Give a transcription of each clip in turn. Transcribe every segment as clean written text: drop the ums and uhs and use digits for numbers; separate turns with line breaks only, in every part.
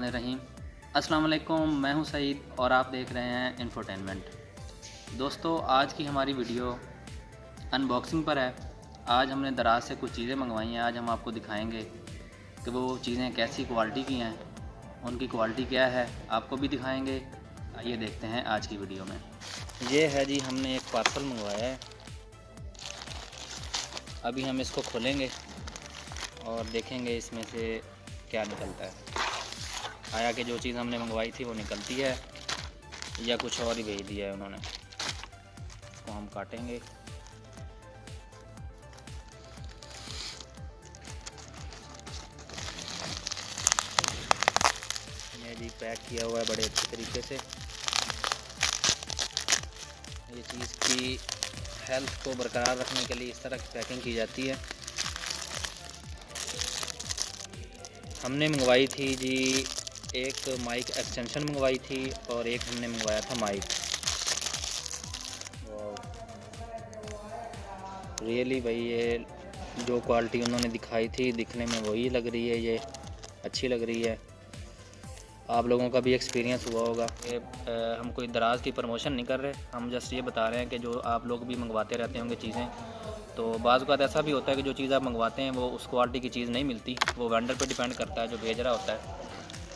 बिस्मिल्लाहिर्रहमानिर्रहीम। अस्सलाम वालेकुम, मैं हूं सईद और आप देख रहे हैं इन्फोटेनमेंट। दोस्तों, आज की हमारी वीडियो अनबॉक्सिंग पर है। आज हमने दराज से कुछ चीज़ें मंगवाई हैं। आज हम आपको दिखाएंगे कि वो चीज़ें कैसी क्वालिटी की हैं, उनकी क्वालिटी क्या है, आपको भी दिखाएंगे। आइए देखते हैं आज की वीडियो में। ये है जी, हमने एक पार्सल मंगवाया है। अभी हम इसको खोलेंगे और देखेंगे इसमें से क्या निकलता है। आया कि जो चीज़ हमने मंगवाई थी वो निकलती है या कुछ और ही भेज दिया है उन्होंने। इसको हम काटेंगे। ये जी पैक किया हुआ है बड़े अच्छे तरीके से। ये चीज़ की हेल्थ को बरकरार रखने के लिए इस तरह की पैकिंग की जाती है। हमने मंगवाई थी जी, एक माइक एक्सटेंशन मंगवाई थी और एक हमने मंगवाया था माइक। रियली भाई, ये जो क्वालिटी उन्होंने दिखाई थी दिखने में वही लग रही है, ये अच्छी लग रही है। आप लोगों का भी एक्सपीरियंस हुआ होगा। ये हम कोई दराज की प्रमोशन नहीं कर रहे, हम जस्ट ये बता रहे हैं कि जो आप लोग भी मंगवाते रहते होंगे चीज़ें, तो बाज़ औक़ात ऐसा भी होता है कि जो चीज़ आप मंगवाते हैं वो उस क्वालिटी की चीज़ नहीं मिलती। वो वेंडर पे डिपेंड करता है जो भेज रहा होता है।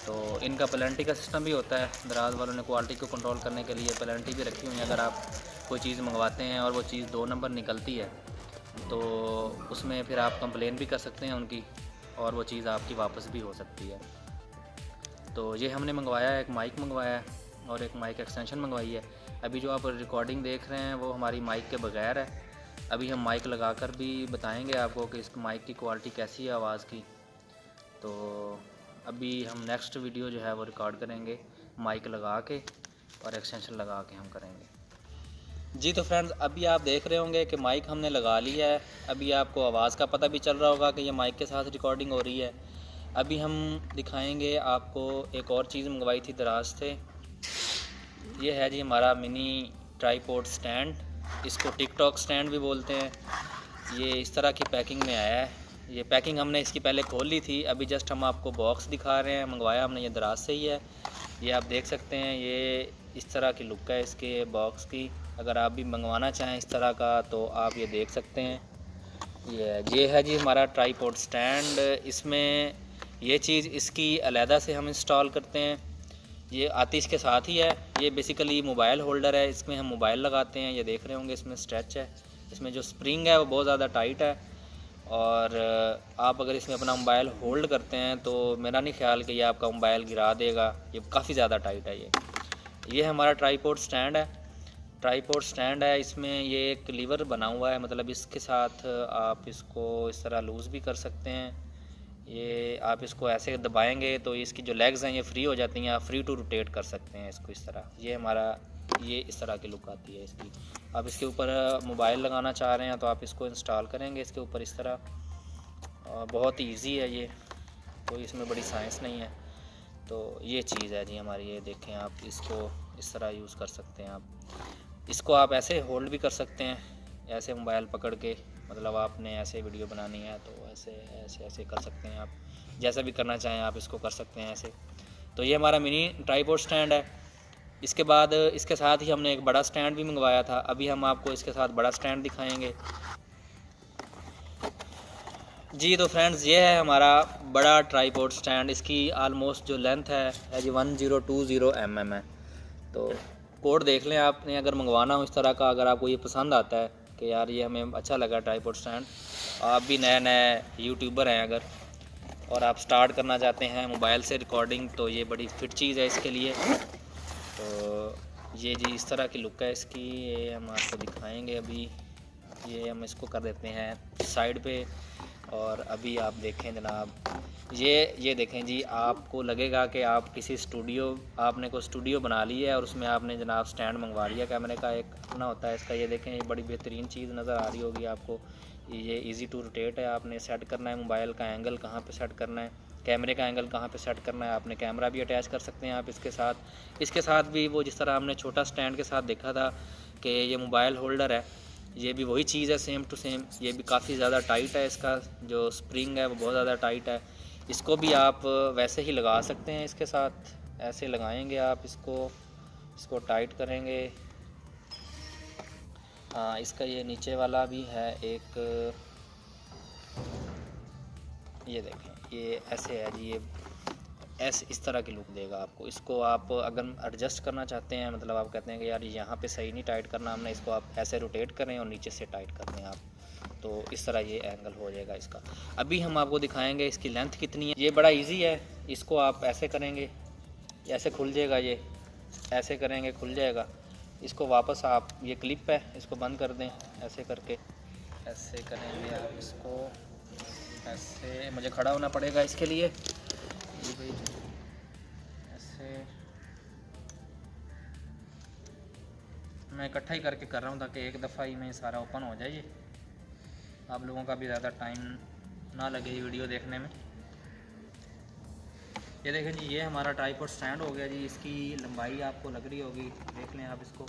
तो इनका पेनल्टी का सिस्टम भी होता है। दराज वालों ने क्वालिटी को कंट्रोल करने के लिए पेनल्टी भी रखी हुई है। अगर आप कोई चीज़ मंगवाते हैं और वो चीज़ 2 नंबर निकलती है तो उसमें फिर आप कंप्लेन भी कर सकते हैं उनकी, और वो चीज़ आपकी वापस भी हो सकती है। तो ये हमने मंगवाया है, एक माइक मंगवाया है और एक माइक एक्सटेंशन मंगवाई है। अभी जो आप रिकॉर्डिंग देख रहे हैं वो हमारी माइक के बगैर है। अभी हम माइक लगाकर भी बताएंगे आपको कि इस माइक की क्वालिटी कैसी है आवाज़ की। तो अभी हम नेक्स्ट वीडियो जो है वो रिकॉर्ड करेंगे माइक लगा के और एक्सटेंशन लगा के हम करेंगे जी। तो फ्रेंड्स, अभी आप देख रहे होंगे कि माइक हमने लगा लिया है। अभी आपको आवाज़ का पता भी चल रहा होगा कि ये माइक के साथ रिकॉर्डिंग हो रही है। अभी हम दिखाएंगे आपको एक और चीज़ मंगवाई थी दराज से। ये है जी हमारा मिनी ट्राईपोड स्टैंड, इसको टिकटॉक स्टैंड भी बोलते हैं। ये इस तरह की पैकिंग में आया है। ये पैकिंग हमने इसकी पहले खोल ली थी, अभी जस्ट हम आपको बॉक्स दिखा रहे हैं। मंगवाया हमने ये दराज से ही है। ये आप देख सकते हैं, ये इस तरह की लुक है इसके बॉक्स की। अगर आप भी मंगवाना चाहें इस तरह का तो आप ये देख सकते हैं। ये है जी हमारा ट्राईपोड स्टैंड। इसमें ये चीज़ इसकी अलहदा से हम इंस्टॉल करते हैं। ये आती इसके साथ ही है। ये बेसिकली मोबाइल होल्डर है, इसमें हम मोबाइल लगाते हैं। ये देख रहे होंगे इसमें स्ट्रेच है, इसमें जो स्प्रिंग है वो बहुत ज़्यादा टाइट है। और आप अगर इसमें अपना मोबाइल होल्ड करते हैं तो मेरा नहीं ख्याल कि ये आपका मोबाइल गिरा देगा। ये काफ़ी ज़्यादा टाइट है। ये हमारा ट्राईपोड स्टैंड है। ट्राईपोड स्टैंड है, इसमें ये एक लीवर बना हुआ है, मतलब इसके साथ आप इसको इस तरह लूज़ भी कर सकते हैं। ये आप इसको ऐसे दबाएंगे तो इसकी जो लेग्स हैं ये फ्री हो जाती हैं, आप फ्री टू रोटेट कर सकते हैं इसको इस तरह। ये इस तरह की लुक आती है इसकी। आप इसके ऊपर मोबाइल लगाना चाह रहे हैं तो आप इसको इंस्टॉल करेंगे इसके ऊपर इस तरह। बहुत ईजी है ये, कोई इसमें बड़ी साइंस नहीं है। तो ये चीज़ है जी हमारी। ये देखें, आप इसको इस तरह यूज़ कर सकते हैं। आप इसको आप ऐसे होल्ड भी कर सकते हैं, ऐसे मोबाइल पकड़ के, मतलब आपने ऐसे वीडियो बनानी है तो ऐसे ऐसे ऐसे कर सकते हैं। आप जैसा भी करना चाहें आप इसको कर सकते हैं ऐसे। तो ये हमारा मिनी ट्राईपोड स्टैंड है। इसके बाद इसके साथ ही हमने एक बड़ा स्टैंड भी मंगवाया था। अभी हम आपको इसके साथ बड़ा स्टैंड दिखाएंगे जी। तो फ्रेंड्स, ये है हमारा बड़ा ट्राईपोड स्टैंड। इसकी आलमोस्ट जो लेंथ है जी 1020 mm है। तो कोड देख लें आपने अगर मंगवाना हो इस तरह का। अगर आपको ये पसंद आता है कि यार ये हमें अच्छा लगा ट्राईपोड स्टैंड, आप भी नए यूट्यूबर हैं अगर, और आप स्टार्ट करना चाहते हैं मोबाइल से रिकॉर्डिंग, तो ये बड़ी फिट चीज़ है इसके लिए। तो ये जी इस तरह की लुक है इसकी। ये हम आपको दिखाएंगे अभी। ये हम इसको कर देते हैं साइड पे। और अभी आप देखें जनाब, ये देखें जी, आपको लगेगा कि आप किसी आपने कोई स्टूडियो बना ली है और उसमें आपने जनाब स्टैंड मंगवा लिया। कैमरे का एक अपना होता है इसका। ये देखें, ये बड़ी बेहतरीन चीज़ नज़र आ रही होगी आपको। ये इजी टू रोटेट है। आपने सेट करना है मोबाइल का एंगल कहाँ पे सेट करना है, कैमरे का एंगल कहाँ पे सेट करना है। आपने कैमरा भी अटैच कर सकते हैं आप इसके साथ भी वो जिस तरह हमने छोटा स्टैंड के साथ देखा था कि ये मोबाइल होल्डर है, ये भी वही चीज़ है सेम टू सेम। ये भी काफ़ी ज़्यादा टाइट है, इसका जो स्प्रिंग है वो बहुत ज़्यादा टाइट है। इसको भी आप वैसे ही लगा सकते हैं, इसके साथ ऐसे लगाएंगे आप इसको टाइट करेंगे। हाँ, इसका ये नीचे वाला भी है एक, ये देखें ये ऐसे है जी, ये ऐसे इस तरह की लुक देगा आपको। इसको आप अगर एडजस्ट करना चाहते हैं, मतलब आप कहते हैं कि यार यहाँ पे सही नहीं टाइट करना हमने, इसको आप ऐसे रोटेट करें और नीचे से टाइट कर दें आप, तो इस तरह ये एंगल हो जाएगा इसका। अभी हम आपको दिखाएंगे इसकी लेंथ कितनी है। ये बड़ा इजी है, इसको आप ऐसे करेंगे, ऐसे खुल जाएगा, ये ऐसे करेंगे खुल जाएगा। इसको वापस आप, ये क्लिप है, इसको बंद कर दें ऐसे करके, ऐसे करेंगे आप इसको ऐसे, मुझे खड़ा होना पड़ेगा इसके लिए, ये भाई ऐसे मैं इकट्ठा ही करके कर रहा हूँ ताकि एक दफ़ा ही में सारा ओपन हो जाए। ये आप लोगों का भी ज़्यादा टाइम ना लगे ये वीडियो देखने में। ये देखें जी, ये हमारा ट्राइपॉड स्टैंड हो गया जी। इसकी लंबाई आपको लग रही होगी, देख लें आप इसको,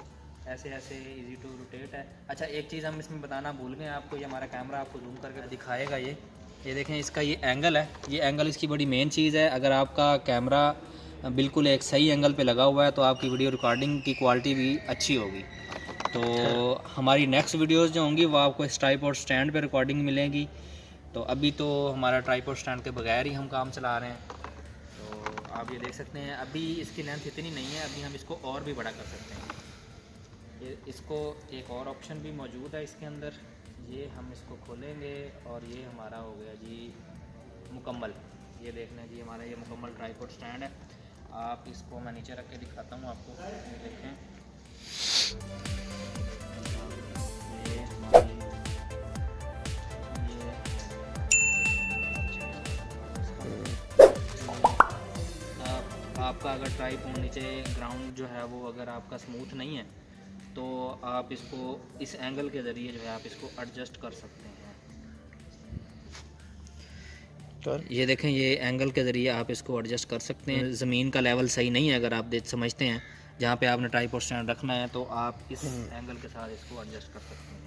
ऐसे ऐसे इजी टू रोटेट है। अच्छा, एक चीज़ हम इसमें बताना भूल गए आपको, ये हमारा कैमरा आपको जूम करके दिखाएगा। ये देखें इसका ये एंगल है, ये एंगल इसकी बड़ी मेन चीज़ है। अगर आपका कैमरा बिल्कुल एक सही एंगल पे लगा हुआ है तो आपकी वीडियो रिकॉर्डिंग की क्वालिटी भी अच्छी होगी। तो हमारी नेक्स्ट वीडियोस जो होंगी वो आपको इस ट्राइपॉड स्टैंड पे रिकॉर्डिंग मिलेंगी। तो अभी तो हमारा ट्राइपॉड स्टैंड के बगैर ही हम काम चला रहे हैं, तो आप ये देख सकते हैं। अभी इसकी लेंथ इतनी नहीं है, अभी हम इसको और भी बड़ा कर सकते हैं। ये इसको एक और ऑप्शन भी मौजूद है इसके अंदर, ये हम इसको खोलेंगे और ये हमारा हो गया जी मुकम्मल। ये देखना जी, हमारा ये मुकम्मल ट्राइपॉड स्टैंड है। आप इसको मैं नीचे रख के दिखाता हूँ आपको, ये देखें आपका अगर ट्राइपॉड नीचे ग्राउंड जो है वो अगर आपका स्मूथ नहीं है तो आप इसको इस एंगल के ज़रिए जो है आप इसको एडजस्ट कर सकते हैं। ये देखें, ये एंगल के ज़रिए आप इसको एडजस्ट कर सकते हैं। ज़मीन का लेवल सही नहीं है अगर आप समझते हैं जहाँ पे आपने ट्राइपॉड स्टैंड रखना है, तो आप इस एंगल के साथ इसको एडजस्ट कर सकते हैं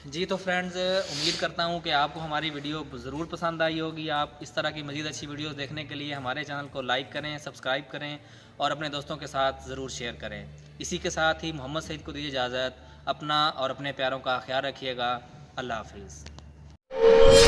जी। तो फ्रेंड्स, उम्मीद करता हूँ कि आपको हमारी वीडियो ज़रूर पसंद आई होगी। आप इस तरह की मज़ीद अच्छी वीडियोस देखने के लिए हमारे चैनल को लाइक करें, सब्सक्राइब करें और अपने दोस्तों के साथ ज़रूर शेयर करें। इसी के साथ ही मोहम्मद सईद को दीजिए इजाज़त। अपना और अपने प्यारों का ख्याल रखिएगा। अल्लाह हाफिज़।